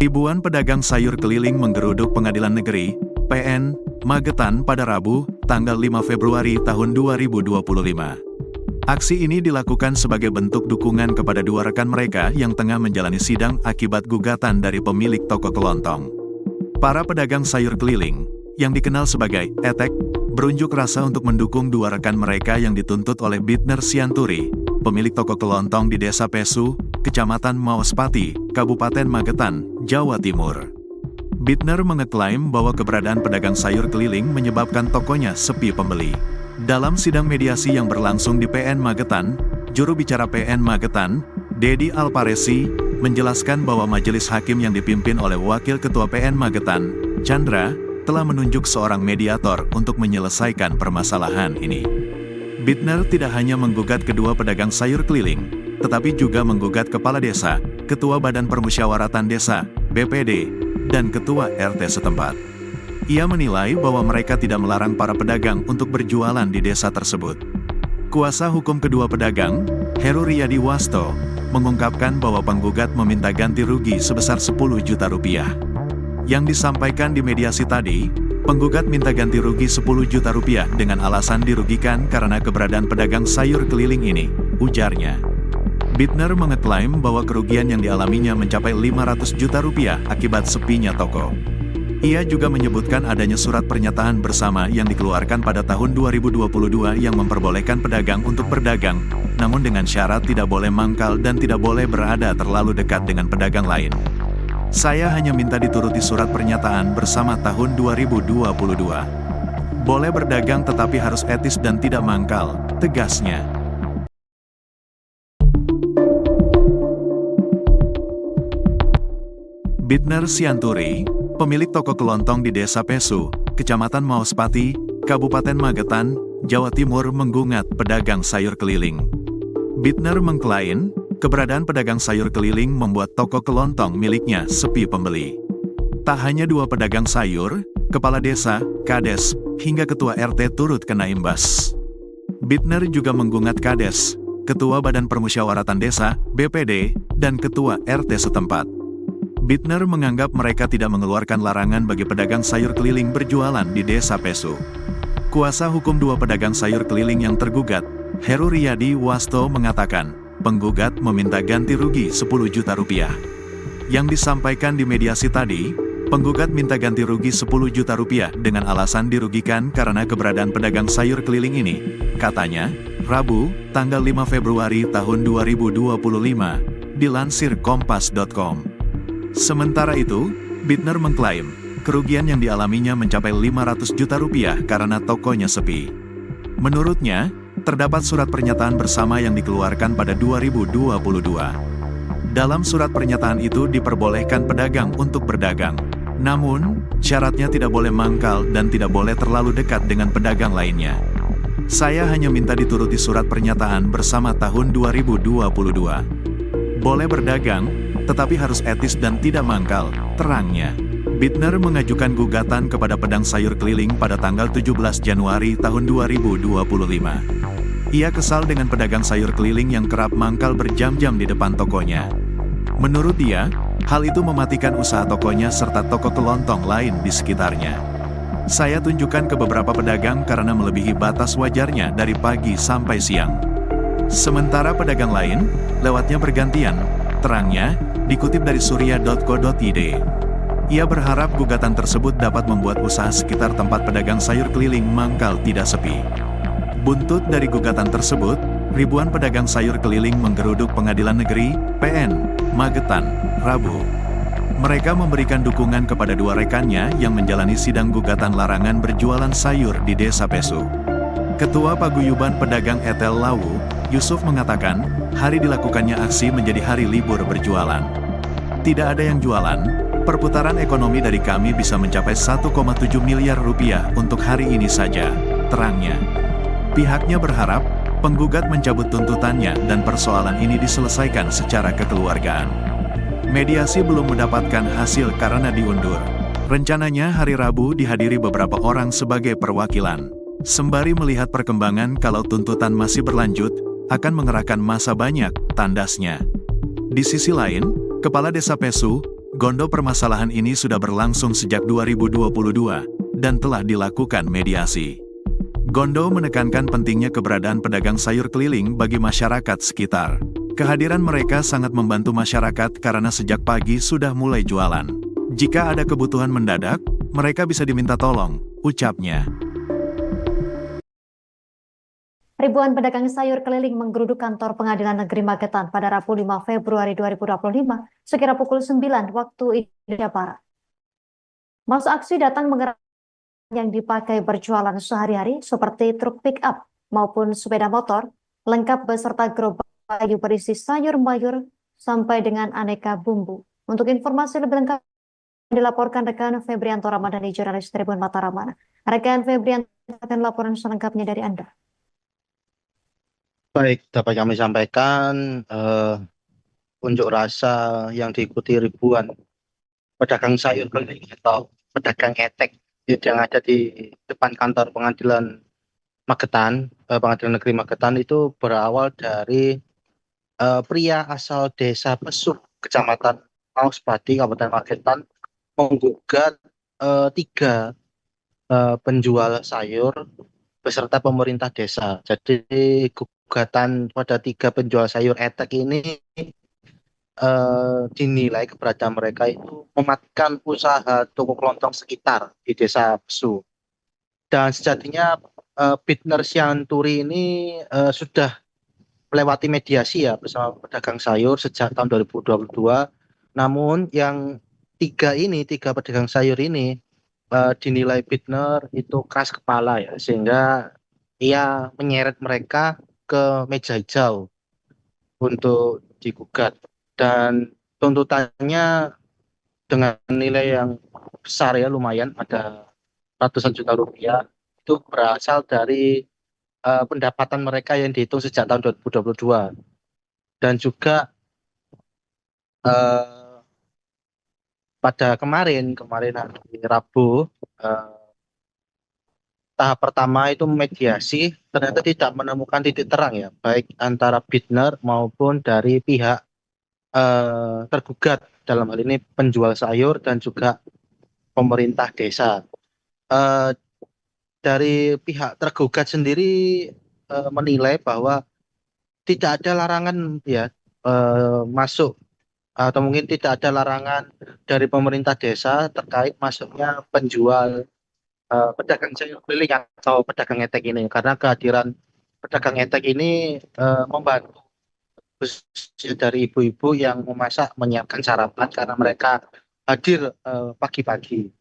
Ribuan pedagang sayur keliling menggeruduk Pengadilan Negeri, PN, Magetan pada Rabu, tanggal 5 Februari tahun 2025. Aksi ini dilakukan sebagai bentuk dukungan kepada dua rekan mereka yang tengah menjalani sidang akibat gugatan dari pemilik toko kelontong. Para pedagang sayur keliling, yang dikenal sebagai Etek, berunjuk rasa untuk mendukung dua rekan mereka yang dituntut oleh Bitner Sianturi, pemilik toko kelontong di Desa Pesu, Kecamatan Mauspati, Kabupaten Magetan, Jawa Timur. Bitner mengeklaim bahwa keberadaan pedagang sayur keliling menyebabkan tokonya sepi pembeli. Dalam sidang mediasi yang berlangsung di PN Magetan, juru bicara PN Magetan, Dedi Alparesi, menjelaskan bahwa majelis hakim yang dipimpin oleh Wakil Ketua PN Magetan, Chandra, telah menunjuk seorang mediator untuk menyelesaikan permasalahan ini. Bitner tidak hanya menggugat kedua pedagang sayur keliling, tetapi juga menggugat Kepala Desa, Ketua Badan Permusyawaratan Desa, BPD, dan Ketua RT setempat. Ia menilai bahwa mereka tidak melarang para pedagang untuk berjualan di desa tersebut. Kuasa hukum kedua pedagang, Heru Riyadi Wasto, mengungkapkan bahwa penggugat meminta ganti rugi sebesar 10 juta rupiah. Yang disampaikan di mediasi tadi, penggugat minta ganti rugi 10 juta rupiah dengan alasan dirugikan karena keberadaan pedagang sayur keliling ini, ujarnya. Bitner mengeklaim bahwa kerugian yang dialaminya mencapai 500 juta rupiah akibat sepinya toko. Ia juga menyebutkan adanya surat pernyataan bersama yang dikeluarkan pada tahun 2022 yang memperbolehkan pedagang untuk berdagang, namun dengan syarat tidak boleh mangkal dan tidak boleh berada terlalu dekat dengan pedagang lain. Saya hanya minta dituruti surat pernyataan bersama tahun 2022. Boleh berdagang tetapi harus etis dan tidak mangkal, tegasnya. Bitner Sianturi, pemilik toko kelontong di Desa Pesu, Kecamatan Mauspati, Kabupaten Magetan, Jawa Timur menggugat pedagang sayur keliling. Bitner mengklaim, keberadaan pedagang sayur keliling membuat toko kelontong miliknya sepi pembeli. Tak hanya dua pedagang sayur, Kepala Desa, Kades, hingga Ketua RT turut kena imbas. Bitner juga menggugat Kades, Ketua Badan Permusyawaratan Desa, BPD, dan Ketua RT setempat. Bitner menganggap mereka tidak mengeluarkan larangan bagi pedagang sayur keliling berjualan di Desa Pesu. Kuasa hukum dua pedagang sayur keliling yang tergugat, Heru Riyadi Wasto mengatakan, penggugat meminta ganti rugi 10 juta rupiah. Yang disampaikan di mediasi tadi, penggugat minta ganti rugi 10 juta rupiah dengan alasan dirugikan karena keberadaan pedagang sayur keliling ini. Katanya, Rabu, tanggal 5 Februari tahun 2025, dilansir kompas.com. Sementara itu, Bitner mengklaim, kerugian yang dialaminya mencapai 500 juta rupiah karena tokonya sepi. Menurutnya, terdapat surat pernyataan bersama yang dikeluarkan pada 2022. Dalam surat pernyataan itu diperbolehkan pedagang untuk berdagang. Namun, syaratnya tidak boleh mangkal dan tidak boleh terlalu dekat dengan pedagang lainnya. Saya hanya minta dituruti surat pernyataan bersama tahun 2022. Boleh berdagang, tetapi harus etis dan tidak mangkal, terangnya. Bitner mengajukan gugatan kepada pedang sayur keliling pada tanggal 17 Januari tahun 2025. Ia kesal dengan pedagang sayur keliling yang kerap mangkal berjam-jam di depan tokonya. Menurut dia, hal itu mematikan usaha tokonya serta toko kelontong lain di sekitarnya. Saya tunjukkan ke beberapa pedagang karena melebihi batas wajarnya dari pagi sampai siang. Sementara pedagang lain, lewatnya bergantian, terangnya, dikutip dari surya.co.id. Ia berharap gugatan tersebut dapat membuat usaha sekitar tempat pedagang sayur keliling mangkal tidak sepi. Buntut dari gugatan tersebut, ribuan pedagang sayur keliling menggeruduk Pengadilan Negeri, PN, Magetan, Rabu. Mereka memberikan dukungan kepada dua rekannya yang menjalani sidang gugatan larangan berjualan sayur di Desa Pesu. Ketua Paguyuban Pedagang Etel Lawu, Yusuf mengatakan, hari dilakukannya aksi menjadi hari libur berjualan. Tidak ada yang jualan, perputaran ekonomi dari kami bisa mencapai 1,7 miliar rupiah untuk hari ini saja, terangnya. Pihaknya berharap, penggugat mencabut tuntutannya dan persoalan ini diselesaikan secara kekeluargaan. Mediasi belum mendapatkan hasil karena diundur. Rencananya hari Rabu dihadiri beberapa orang sebagai perwakilan. Sembari melihat perkembangan kalau tuntutan masih berlanjut, akan mengerahkan massa banyak, tandasnya. Di sisi lain, Kepala Desa Pesu, Gondo permasalahan ini sudah berlangsung sejak 2022 dan telah dilakukan mediasi. Gondo menekankan pentingnya keberadaan pedagang sayur keliling bagi masyarakat sekitar. Kehadiran mereka sangat membantu masyarakat karena sejak pagi sudah mulai jualan. Jika ada kebutuhan mendadak, mereka bisa diminta tolong, ucapnya. Ribuan pedagang sayur keliling menggeruduk kantor Pengadilan Negeri Magetan pada Rabu 5 Februari 2025 sekira pukul 9 waktu Indonesia Barat. Masa aksi datang mengerahkan yang dipakai berjualan sehari-hari seperti truk pick-up maupun sepeda motor, lengkap beserta gerobak kayu berisi sayur mayur sampai dengan aneka bumbu. Untuk informasi lebih lengkap dilaporkan rekan Febrianto Ramadhani, jurnalis Tribun Mataraman. Rekan Febrianto akan laporan selengkapnya dari Anda. Baik, dapat kami sampaikan unjuk rasa yang diikuti ribuan pedagang sayur keliling atau pedagang etek yang ada di depan kantor Pengadilan Magetan, Pengadilan Negeri Magetan itu berawal dari pria asal Desa Pesuh, Kecamatan Mauspati, Kabupaten Magetan, menggugat 3 penjual sayur beserta pemerintah desa. Jadi gugatan pada 3 penjual sayur etek ini dinilai keberadaan mereka itu mematikan usaha toko kelontong sekitar di Desa Pesu. Dan sejatinya Bitner Sianturi ini sudah melewati mediasi ya bersama pedagang sayur sejak tahun 2022. Namun yang 3 pedagang sayur ini dinilai Bitner itu keras kepala ya, sehingga ia menyeret mereka ke meja hijau untuk digugat, dan tuntutannya dengan nilai yang besar ya, lumayan ada ratusan juta rupiah, itu berasal dari pendapatan mereka yang dihitung sejak tahun 2022. Dan juga pada kemarin hari Rabu, tahap pertama itu mediasi, ternyata tidak menemukan titik terang ya, baik antara Bitner maupun dari pihak tergugat, dalam hal ini penjual sayur dan juga pemerintah desa. Dari pihak tergugat sendiri menilai bahwa tidak ada larangan ya masuk, atau mungkin tidak ada larangan dari pemerintah desa terkait masuknya penjual pedagang sayur keliling atau pedagang etek ini, karena kehadiran pedagang etek ini membantu khususnya dari ibu-ibu yang memasak, menyiapkan sarapan karena mereka hadir pagi-pagi.